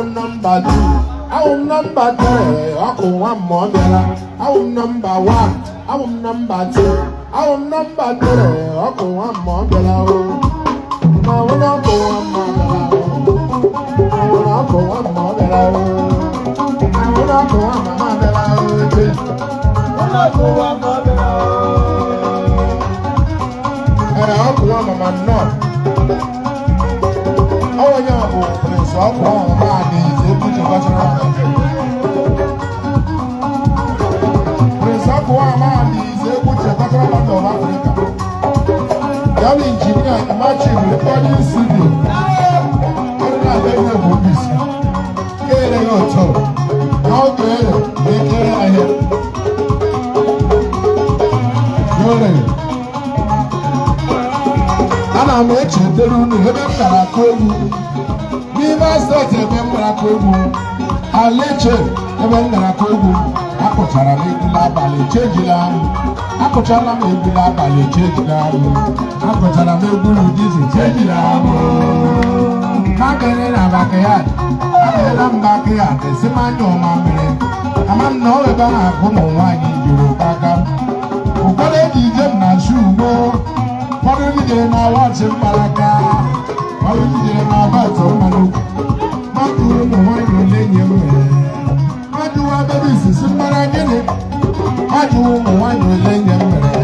number 2. I'm number 3. Okay, one more better. I'm number 1. I'm number 2. I'm number 3. Okay, one more better. Now we don't go one more better. Now we don't go one more better. Now we don't go one more better. We don't go one more better. And I'll go one more not. Oh yeah, Prince of Romani, they put your button on. Prince of Romani, they put your button on of Africa. Young engineer, imagine recording studio. I don't know if they will be seen. Get a auto. How good they get ahead. You're ready. And I'm watching the room, the Caracobu. Viva State, the Caracobu. I'll let you, the Caracobu. Akọ̀chara m egwu n'abalị chejila m. Akọ̀chara m egwu n'abalị chejila m. Akọ̀chara m egwu n'ụdịzi chejila m. Akere na backyard. Akere na backyard. Esi m anya ọma mmiri. Ama m na ọ ebe ahụ akụ ụmụ nwaanyị Yoruba aka m. Ụfọdụ eji ije m na shoe ugbo. Ụfọdụ jidere na wọchị mkparaka. Ụfọdụ jidere na bọọtụ mmanụ. Mmadụ ụmụ nwaanyị ole nye m mere. Majuwa baby sisi mbara gini. Majuwa mwanyo lenye mbere.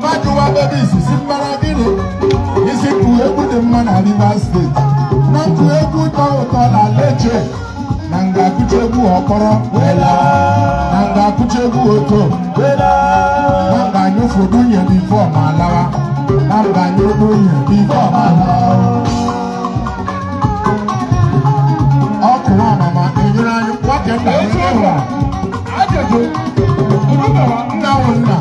Majuwa baby sisi mbara gini. Isi kuebu de mana Rivers State. Na kuebu to la leche. Nanga kuchebu okoro wela. Nanga kuchebu oto wela. Nanga nyufu dunye before malawa. Nanga nyufu dunye before malawa. Okuwa mama enyira nyu kwake ndawa. Ajojo. Ndawo nna.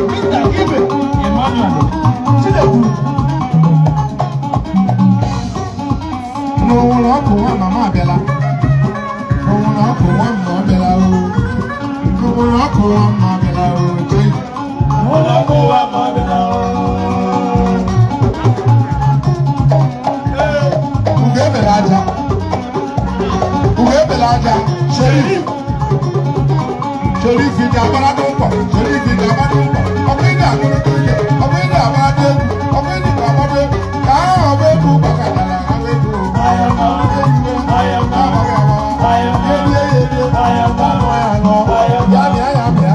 Mr. Ibe Emmanuel. Chilebu. No okuwa mama abela. No okuwa mama abela o. No okuwa mama abela o. No okuwa mama abela o. Ugebelaja. Ugebelaja. Sheriff. Sheriff ìdí agbára tó ń pọ̀. Sheriff ìdí agbára tó ń pọ̀. Ọmọ ìdí agbára tó ń yẹ. Ọmọ ìdí agbára tó ń yẹ. Ọmọ ìdí agbára tó ń yẹ. Káà ọmọ ìdí bàkàtàlà. Ọmọ ìdí ayọ̀mọ̀. Ayọ̀mọ̀. Ayọ̀mọ̀. Yéyé yéyé. Ayọ̀mọ̀. Ayọ̀mọ̀. Yàmi ayàmì à.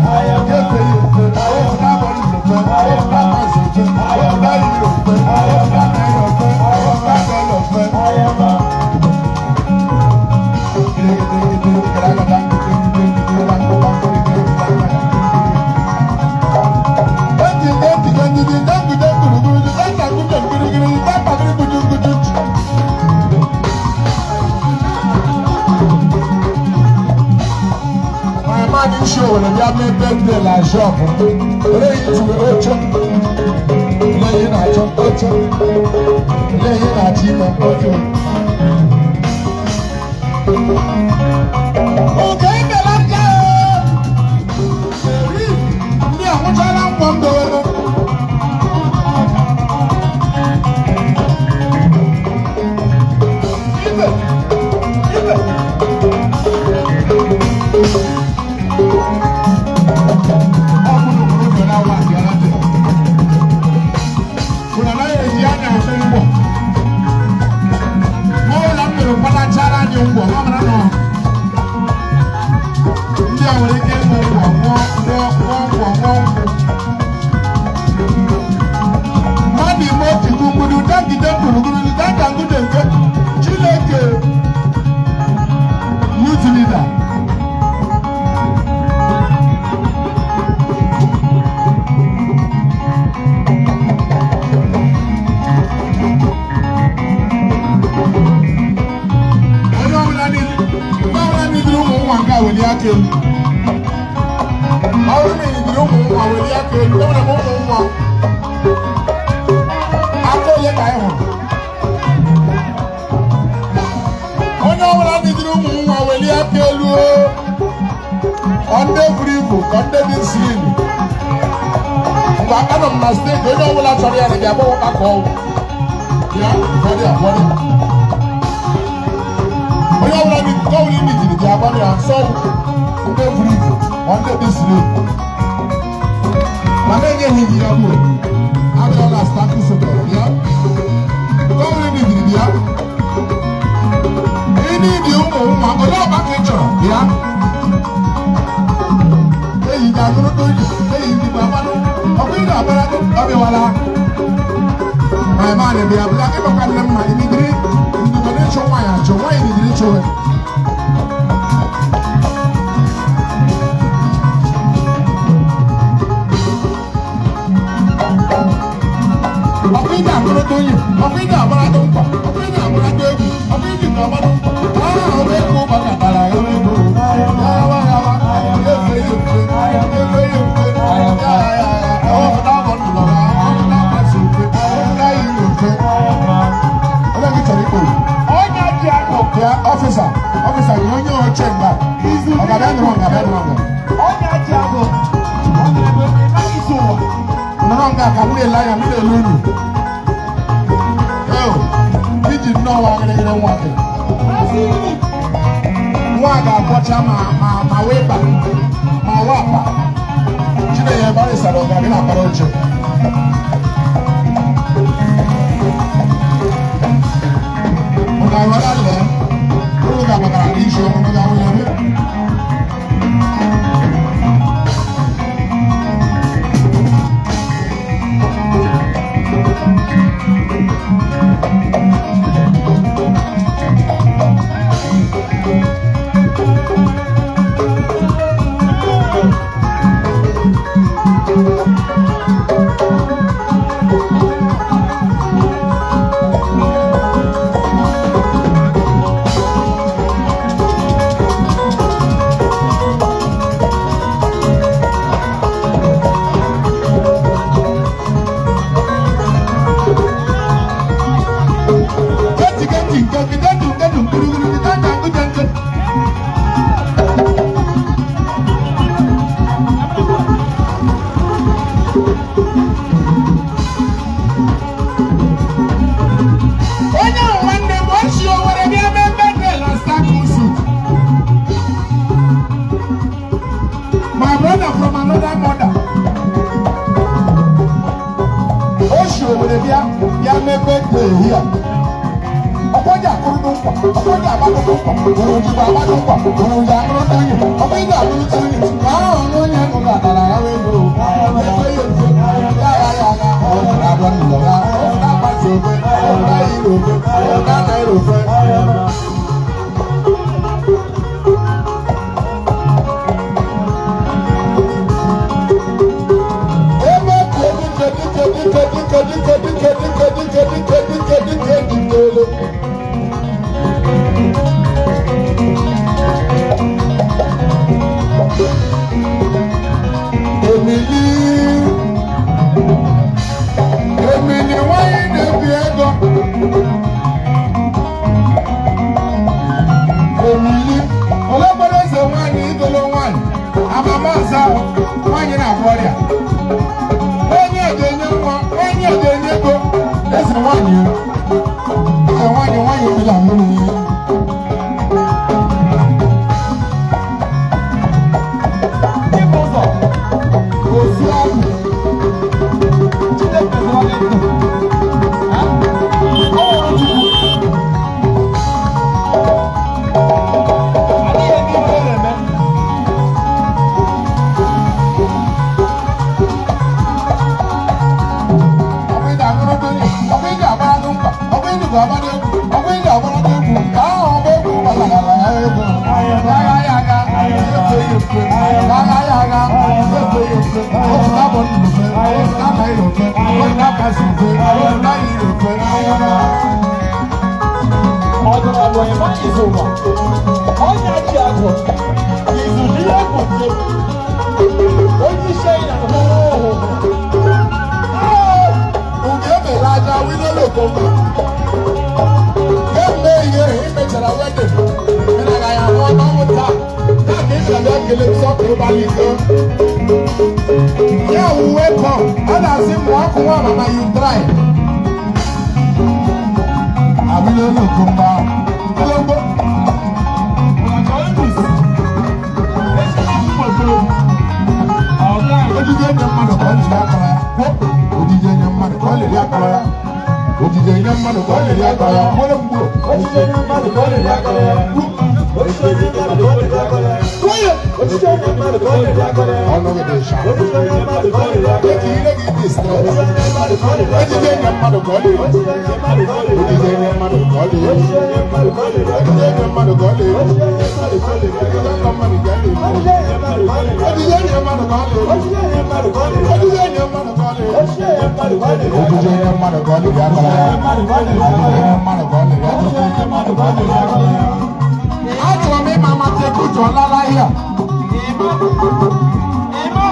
Yéfé yéfé. Ayọ̀mọ̀ abọ́lù lòfẹ́. Ayọ̀mọ̀ abọ́sọ̀fẹ́. Ayọ̀mọ̀ ayé lòfẹ́. Ayọ̀mọ̀ ayọ̀fẹ́. Ayọ̀mọ̀ abọ́lọ̀fẹ́. Ayọ̀mọ̀. Show when we have made birthday la shop. Lẹ́yìn tí ocho, lẹ́yìn àjọ ocho, lẹ́yìn àti ìmọ̀ ocho. Òkè ìbẹ̀lẹ̀ ń jẹ́ èrí ní àwọn tí wọ́n ń pọ̀ ń bẹ̀rẹ̀ lọ. Ibẹ̀, ibẹ̀. ini di umma ola ba ke cho ya eyi da guru to yi eyi di baba no obi da bara ko obi wala my man be abla ke ba kan ma ini diri ndu ko ne cho wa ya cho wa ini diri cho obi da guru to yi obi da bara to pa obi da bara to yi obi di baba no obi ko ba ka bara yo ko officer, you know your check back. I got that wrong. I'm a liar, I'm a loony. Oh, he did know what I didn't want it. One got watch my way back, my wapa. Today, everybody said, I'm going to approach you. I want to learn. Who got my condition? I'm going to learn. Ojije nyamma no ko le ya ta ya ko le mbo. Ojije nyamma Achọrọ m ịma ma Tekuto ọlala ihe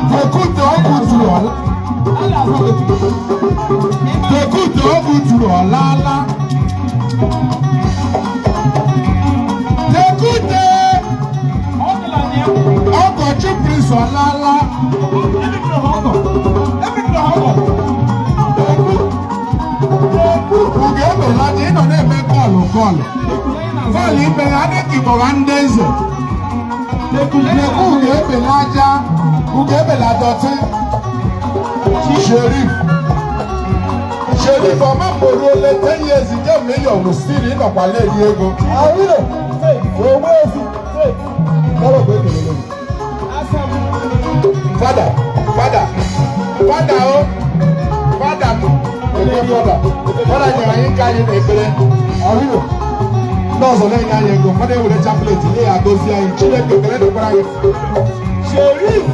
Tekuto ọ kụturu ọla Tekuto ọ kụturu ọlala Tekuto ọkọchị prince ọlala uge emela dị ịnọ na-eme kọlụ ime ha dịka ịkpọga ndị eze uge ebela aja uge ebela dọtị Sherif ọma mgboro ole 10 years nje milion stiri ịnọkwala eri ego fada nyere anyị nke anyị na-ekpere ọhụrụ n'ọzọ na-enye anyị ego fada ewere chapleti nye ya dozie anyị Chineke ekele dịkwara anyị Sherif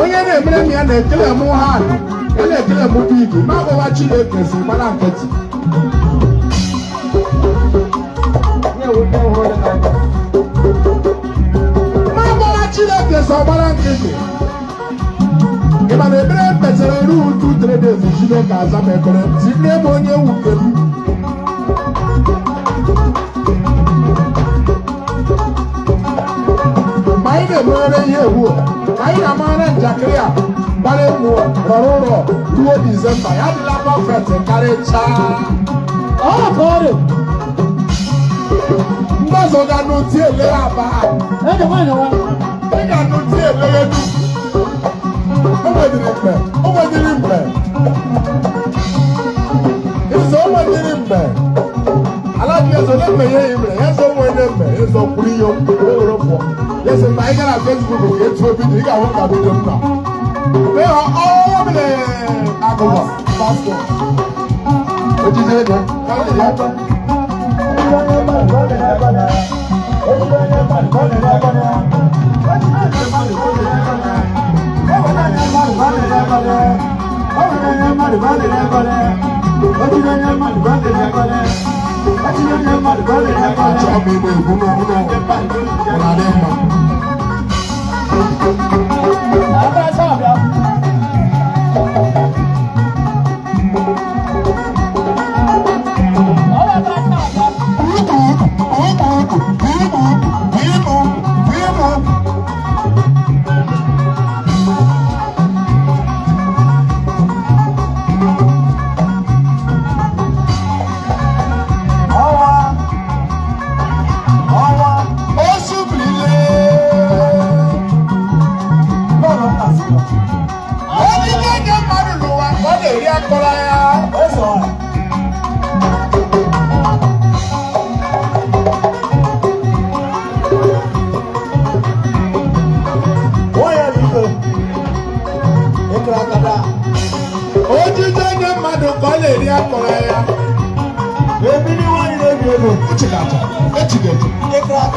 onye na-emere m ya na-ekele m ha na-ekele m big ma agbawa Chineke si gbara nkịtị ma agbawa Chineke si gbara nkịtị ịma na ebere mkpesara ruo 2-3 days Chineke aza m ekpere tinye m onye wuke m na-emeghere ihe egwu anyị na-amara njakịrị a gbara egwu rọrọ ụlọ ruo Disemba ya dịla prọfet karịchaa mgbazọ ga n'oti ele aba ị ga n'oti ele elu o nwedịrị mgbe izo o nwedịrị mgbe alaji ezo na-emeghe ya mere ya zo nwere mgbe ezo kwuru ihe owere pụọ ya sị na anyị gara Facebook ka etu obido ị ga-ahụ ka bido m na mee ha ọbụla agụba pastọ ojije ego ya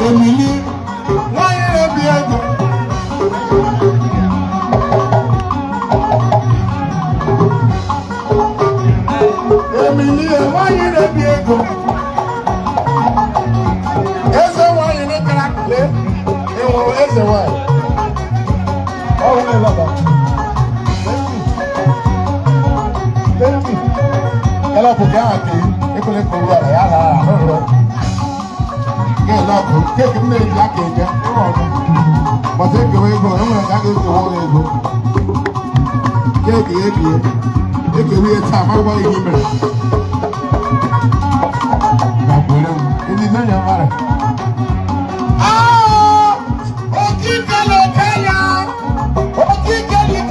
Emily, why are you Emily, why are you Eze why you not gonna play? Eze why? Oh, no, thank you. Hello, Pugaki. You can look over there. I don't know. Take him in jacket, but take away go. I'm going to go to take away a time. I'm going to give it. It is not your matter. Ah, okay, Kenya. Okay, Kenya.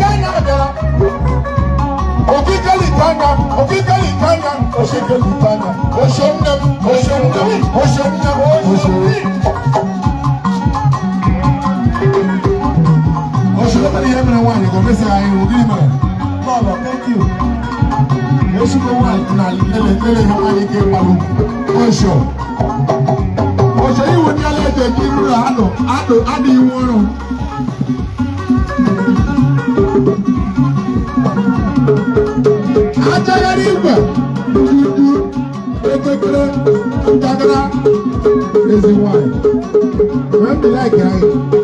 Thank you. Is it why? Remember that guy?